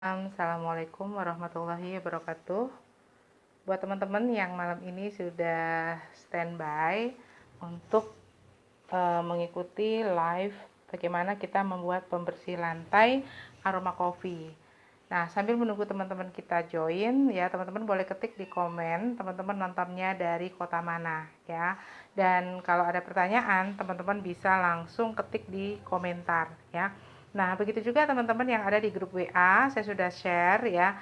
Assalamualaikum warahmatullahi wabarakatuh. Buat teman-teman yang malam ini sudah standby untuk mengikuti live bagaimana kita membuat pembersih lantai aroma coffee. Nah, sambil menunggu teman-teman kita join ya, teman-teman boleh ketik di komen teman-teman nontonnya dari kota mana ya. Dan kalau ada pertanyaan, teman-teman bisa langsung ketik di komentar ya. Nah, begitu juga teman-teman yang ada di grup WA, saya sudah share ya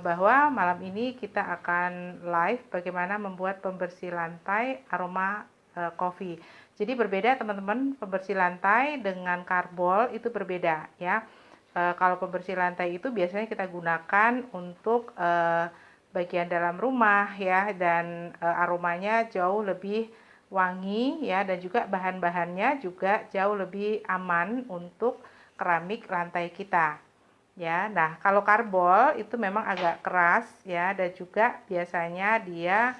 bahwa malam ini kita akan live bagaimana membuat pembersih lantai aroma coffee. Jadi berbeda teman-teman, pembersih lantai dengan karbol itu berbeda ya. Kalau pembersih lantai itu biasanya kita gunakan untuk bagian dalam rumah ya, dan aromanya jauh lebih wangi ya, dan juga bahan-bahannya juga jauh lebih aman untuk keramik lantai kita ya. Nah, kalau karbol itu memang agak keras ya, dan juga biasanya dia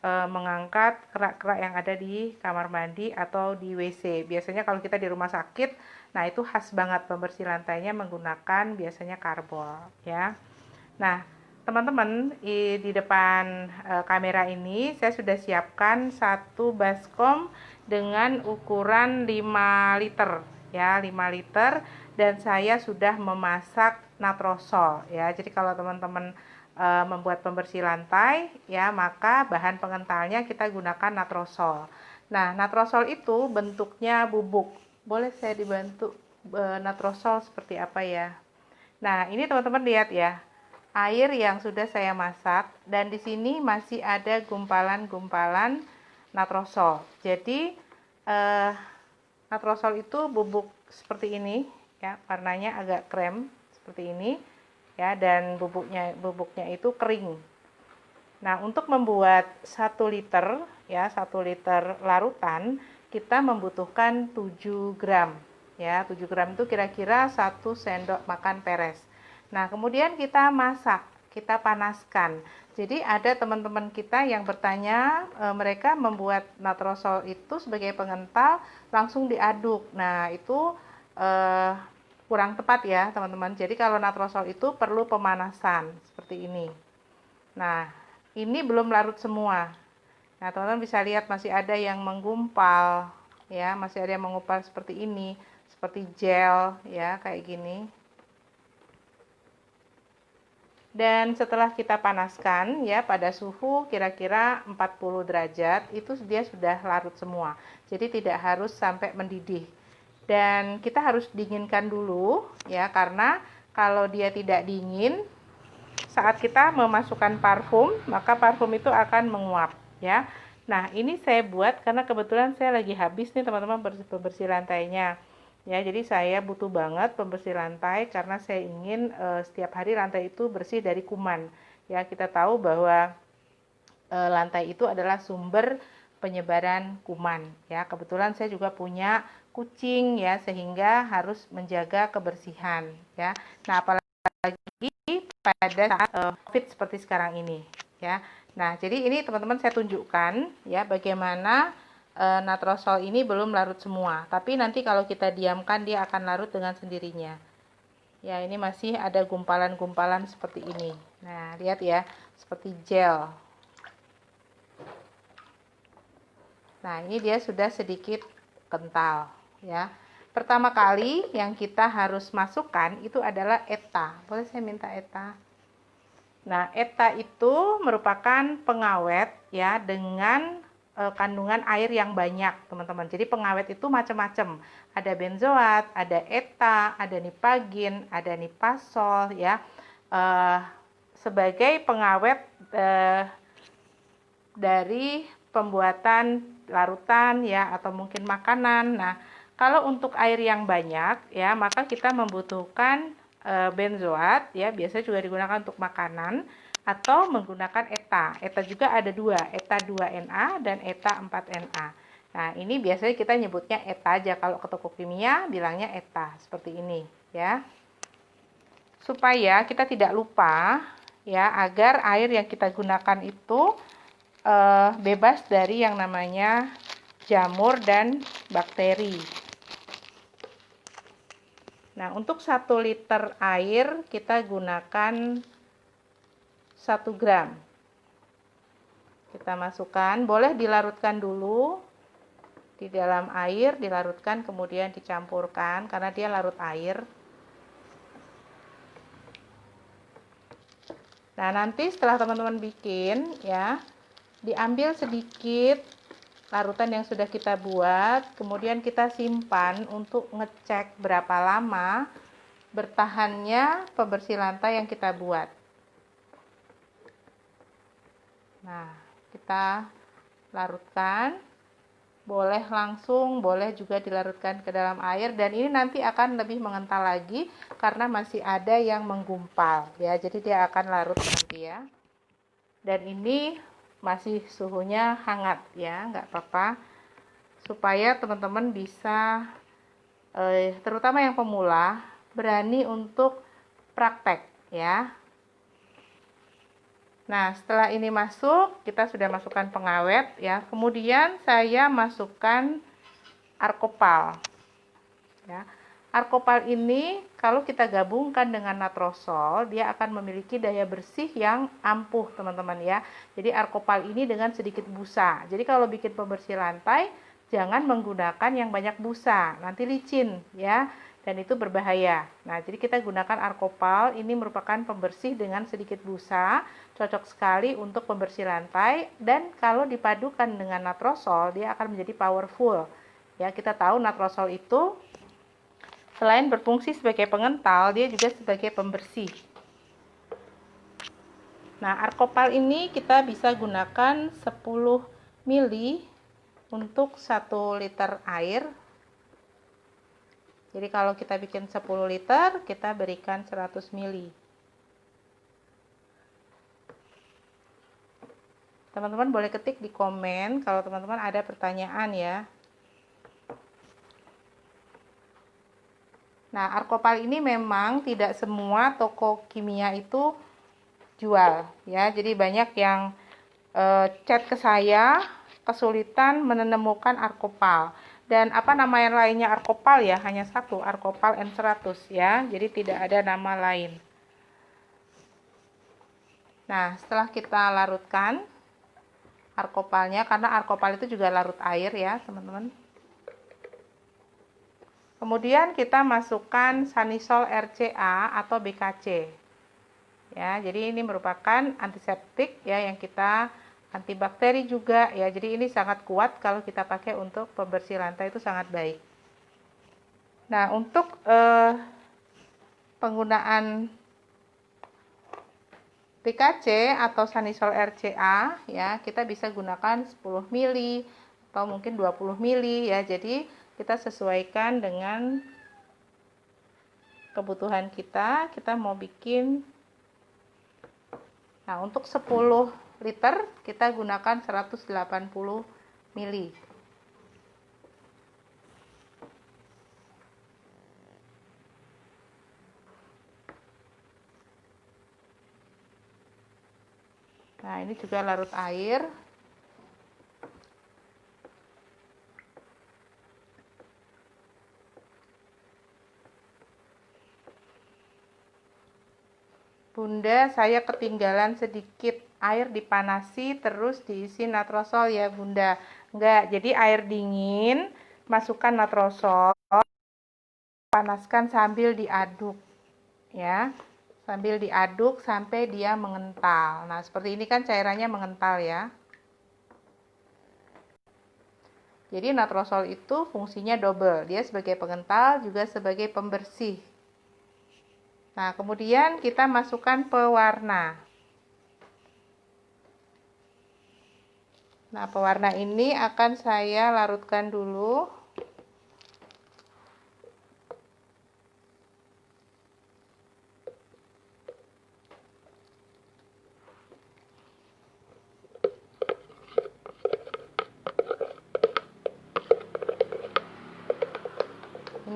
mengangkat kerak-kerak yang ada di kamar mandi atau di WC. Biasanya kalau kita di rumah sakit, nah itu khas banget pembersih lantainya menggunakan biasanya karbol ya. Nah, teman-teman di depan kamera ini saya sudah siapkan satu baskom dengan ukuran 5 liter ya, 5 liter, dan saya sudah memasak natrosol ya. Jadi kalau teman-teman membuat pembersih lantai ya, maka bahan pengentalnya kita gunakan natrosol. Nah, natrosol itu bentuknya bubuk. Boleh saya dibantu natrosol seperti apa ya? Nah, ini teman-teman lihat ya, air yang sudah saya masak, dan di sini masih ada gumpalan-gumpalan natrosol. Jadi natrosol itu bubuk seperti ini ya, warnanya agak krem seperti ini ya, dan bubuknya itu kering. Nah, untuk membuat 1 liter ya, 1 liter larutan, kita membutuhkan 7 gram ya. 7 gram itu kira-kira 1 sendok makan peres. Nah, kemudian kita masak, kita panaskan. Jadi ada teman-teman kita yang bertanya, mereka membuat natrosol itu sebagai pengental langsung diaduk. Nah, itu kurang tepat ya teman-teman. Jadi kalau natrosol itu perlu pemanasan seperti ini. Nah, ini belum larut semua. Nah, teman-teman bisa lihat masih ada yang menggumpal ya, masih ada yang menggumpal seperti ini, seperti gel ya, kayak gini. Dan setelah kita panaskan ya pada suhu kira-kira 40 derajat, itu dia sudah larut semua. Jadi tidak harus sampai mendidih. Dan kita harus dinginkan dulu ya, karena kalau dia tidak dingin, saat kita memasukkan parfum, maka parfum itu akan menguap ya. Nah, ini saya buat karena kebetulan saya lagi habis nih teman-teman pembersih lantainya. Ya, jadi saya butuh banget pembersih lantai karena saya ingin setiap hari lantai itu bersih dari kuman. Ya, kita tahu bahwa lantai itu adalah sumber penyebaran kuman. Ya, kebetulan saya juga punya kucing ya, sehingga harus menjaga kebersihan ya. Nah, apalagi pada saat COVID seperti sekarang ini ya. Nah, jadi ini teman-teman saya tunjukkan ya bagaimana natrosol ini belum larut semua. Tapi nanti kalau kita diamkan dia akan larut dengan sendirinya. Ya, ini masih ada gumpalan-gumpalan seperti ini. Nah, lihat ya, seperti gel. Nah, ini dia sudah sedikit kental ya. Pertama kali yang kita harus masukkan itu adalah ETA. Boleh saya minta ETA? Nah, ETA itu merupakan pengawet ya, dengan kandungan air yang banyak, teman-teman. Jadi pengawet itu macam-macam. Ada benzoat, ada ETA, ada nipagin, ada nipasol ya. Sebagai pengawet dari pembuatan larutan ya, atau mungkin makanan. Nah, kalau untuk air yang banyak ya, maka kita membutuhkan benzoat ya, biasanya juga digunakan untuk makanan, atau menggunakan ETA. ETA juga ada dua, ETA 2Na dan ETA 4Na. Nah, ini biasanya kita nyebutnya ETA aja, kalau ke toko kimia bilangnya ETA, seperti ini ya. Supaya kita tidak lupa ya, agar air yang kita gunakan itu bebas dari yang namanya jamur dan bakteri. Nah, untuk 1 liter air kita gunakan 1 gram. Kita masukkan, boleh dilarutkan dulu di dalam air, dilarutkan kemudian dicampurkan karena dia larut air. Nah, nanti setelah teman-teman bikin ya, diambil sedikit larutan yang sudah kita buat, kemudian kita simpan untuk ngecek berapa lama bertahannya pembersih lantai yang kita buat. Nah, kita larutkan, boleh langsung, boleh juga dilarutkan ke dalam air, dan ini nanti akan lebih mengental lagi karena masih ada yang menggumpal ya, jadi dia akan larut nanti ya. Dan ini masih suhunya hangat ya, nggak apa-apa, supaya teman-teman bisa terutama yang pemula berani untuk praktek ya. Nah, setelah ini masuk, kita sudah masukkan pengawet ya. Kemudian saya masukkan arkopal ya. Arkopal ini kalau kita gabungkan dengan natrosol, dia akan memiliki daya bersih yang ampuh, teman-teman ya. Jadi arkopal ini dengan sedikit busa. Jadi kalau bikin pembersih lantai, jangan menggunakan yang banyak busa, nanti licin ya, dan itu berbahaya. Nah, jadi kita gunakan arkopal, ini merupakan pembersih dengan sedikit busa, cocok sekali untuk pembersih lantai, dan kalau dipadukan dengan natrosol, dia akan menjadi powerful. Ya, kita tahu natrosol itu selain berfungsi sebagai pengental, dia juga sebagai pembersih. Nah, arkopal ini kita bisa gunakan 10 ml untuk 1 liter air. Jadi kalau kita bikin 10 liter, kita berikan 100 ml. Teman-teman boleh ketik di komen kalau teman-teman ada pertanyaan ya. Nah, arkopal ini memang tidak semua toko kimia itu jual ya. Jadi banyak yang chat ke saya kesulitan menemukan arkopal. Dan apa nama yang lainnya arkopal ya? Hanya satu, arkopal N100 ya. Jadi tidak ada nama lain. Nah, setelah kita larutkan arkopalnya, karena arkopal itu juga larut air ya, teman-teman. Kemudian kita masukkan Sanisol RCA atau BKC. Ya, jadi ini merupakan antiseptik ya, yang kita antibakteri juga ya. Jadi ini sangat kuat kalau kita pakai untuk pembersih lantai, itu sangat baik. Nah, untuk penggunaan BKC atau Sanisol RCA ya, kita bisa gunakan 10 ml atau mungkin 20 ml ya. Jadi kita sesuaikan dengan kebutuhan kita mau bikin. Nah, untuk 10 liter kita gunakan 180 ml. Nah, ini juga larut air. Bunda, saya ketinggalan sedikit air dipanasi terus diisi natrosol ya Bunda. Enggak, jadi air dingin, masukkan natrosol, panaskan sambil diaduk ya. Sambil diaduk sampai dia mengental. Nah, seperti ini kan cairannya mengental ya. Jadi natrosol itu fungsinya double. Dia sebagai pengental juga sebagai pembersih. Nah, kemudian kita masukkan pewarna. Nah, pewarna ini akan saya larutkan dulu.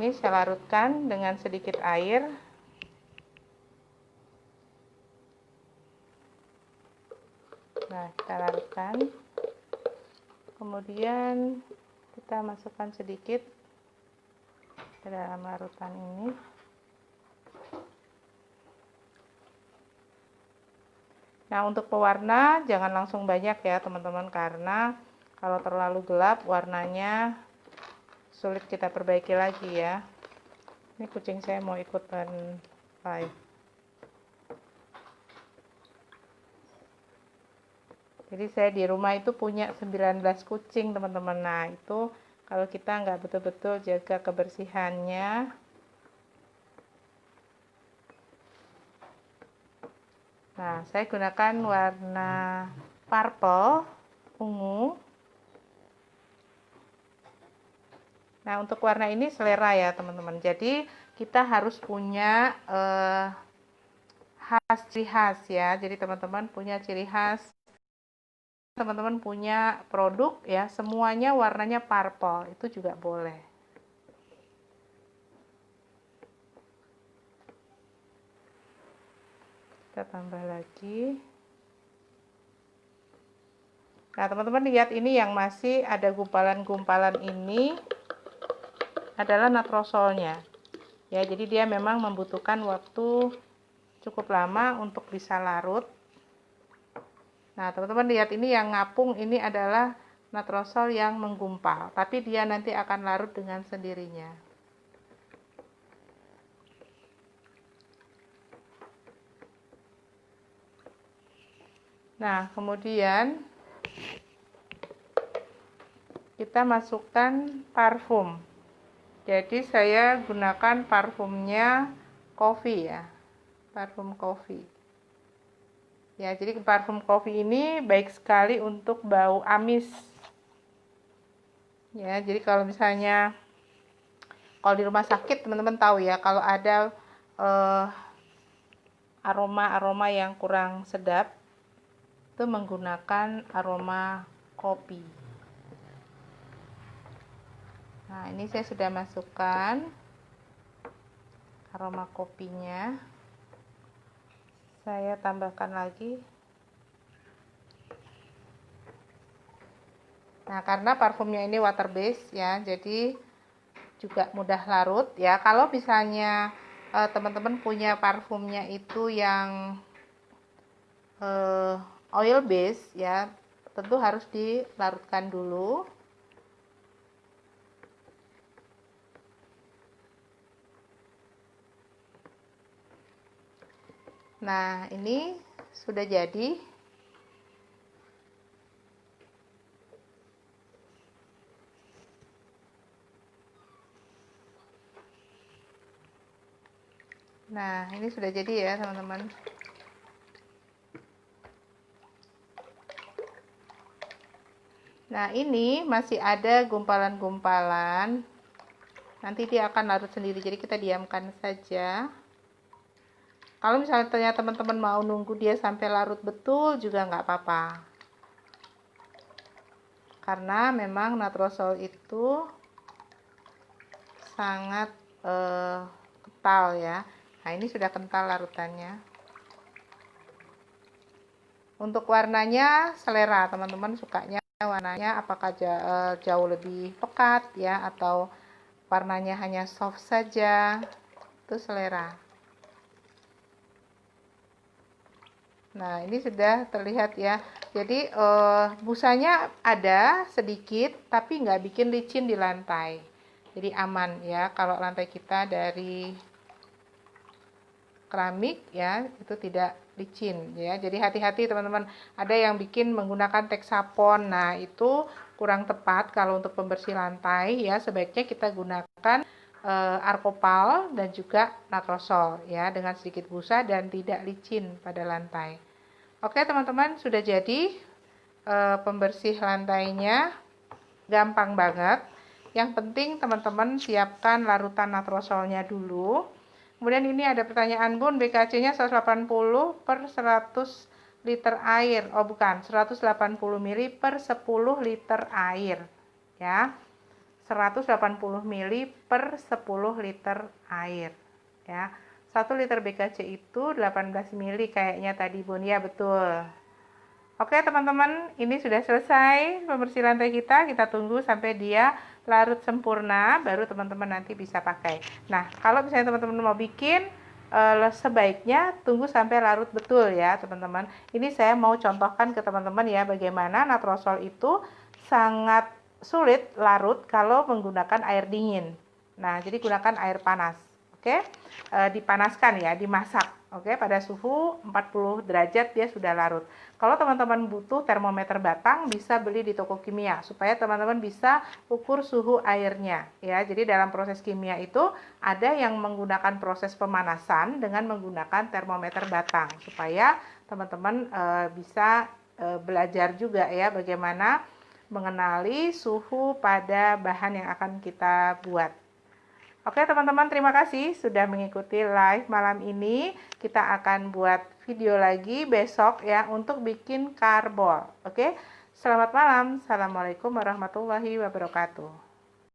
Ini saya larutkan dengan sedikit air. Nah, kita larutkan. Kemudian kita masukkan sedikit ke dalam larutan ini. Nah, untuk pewarna jangan langsung banyak ya teman-teman, karena kalau terlalu gelap warnanya sulit kita perbaiki lagi ya. Ini kucing saya mau ikutan live. Jadi saya di rumah itu punya 19 kucing teman-teman. Nah, itu kalau kita nggak betul-betul jaga kebersihannya. Nah, saya gunakan warna purple, ungu. Nah, untuk warna ini selera ya teman-teman. Jadi kita harus punya ciri khas ya. Jadi teman-teman punya ciri khas. Teman-teman punya produk ya, semuanya warnanya purple, itu juga boleh. Kita tambah lagi. Nah, teman-teman lihat ini yang masih ada gumpalan-gumpalan ini adalah natrosolnya. Ya, jadi dia memang membutuhkan waktu cukup lama untuk bisa larut. Nah, teman-teman lihat ini yang ngapung ini adalah natrosol yang menggumpal, tapi dia nanti akan larut dengan sendirinya. Nah, kemudian kita masukkan parfum. Jadi saya gunakan parfumnya coffee ya, parfum coffee. Ya, jadi parfum coffee ini baik sekali untuk bau amis. Ya, jadi kalau misalnya kalau di rumah sakit teman-teman tahu ya, kalau ada aroma-aroma yang kurang sedap itu menggunakan aroma kopi. Nah, ini saya sudah masukkan aroma kopinya. Saya tambahkan lagi. Nah, karena parfumnya ini water base ya, jadi juga mudah larut ya. Kalau misalnya teman-teman punya parfumnya itu yang oil base ya, tentu harus dilarutkan dulu. Nah, ini sudah jadi. Nah, ini sudah jadi ya, teman-teman. Nah, ini masih ada gumpalan-gumpalan. Nanti dia akan larut sendiri, jadi kita diamkan saja. Kalau misalnya teman-teman mau nunggu dia sampai larut betul juga nggak apa-apa. Karena memang natrosol itu sangat kental ya. Nah, ini sudah kental larutannya. Untuk warnanya selera, teman-teman sukanya warnanya apakah jauh lebih pekat ya, atau warnanya hanya soft saja, itu selera. Nah, ini sudah terlihat ya. Jadi busanya ada sedikit, tapi nggak bikin licin di lantai. Jadi aman ya. Kalau lantai kita dari keramik ya, itu tidak licin ya. Jadi hati-hati teman-teman. Ada yang bikin menggunakan Texapon. Nah, itu kurang tepat kalau untuk pembersih lantai ya. Sebaiknya kita gunakan Arcopal dan juga natrosol ya, dengan sedikit busa dan tidak licin pada lantai. Oke teman-teman, sudah jadi pembersih lantainya, gampang banget. Yang penting teman-teman siapkan larutan natrosolnya dulu. Kemudian ini ada pertanyaan, Bun, BKC-nya 180 per 100 liter air. Oh bukan, 180 ml per 10 liter air ya. 180 ml per 10 liter air ya. 1 liter BKC itu 18 ml kayaknya tadi, Bun. Ya, betul. Oke, teman-teman, ini sudah selesai pembersih lantai kita. Kita tunggu sampai dia larut sempurna, baru teman-teman nanti bisa pakai. Nah, kalau misalnya teman-teman mau bikin sebaiknya tunggu sampai larut betul ya teman-teman. Ini saya mau contohkan ke teman-teman ya bagaimana natrosol itu sangat sulit larut kalau menggunakan air dingin. Nah, jadi gunakan air panas. Oke, dipanaskan ya, dimasak. Oke, pada suhu 40 derajat dia sudah larut. Kalau teman-teman butuh termometer batang, bisa beli di toko kimia supaya teman-teman bisa ukur suhu airnya ya. Jadi dalam proses kimia itu ada yang menggunakan proses pemanasan dengan menggunakan termometer batang supaya teman-teman bisa belajar juga ya bagaimana mengenali suhu pada bahan yang akan kita buat. Oke teman-teman, terima kasih sudah mengikuti live malam ini. Kita akan buat video lagi besok ya untuk bikin karbol. Oke, selamat malam. Assalamualaikum warahmatullahi wabarakatuh.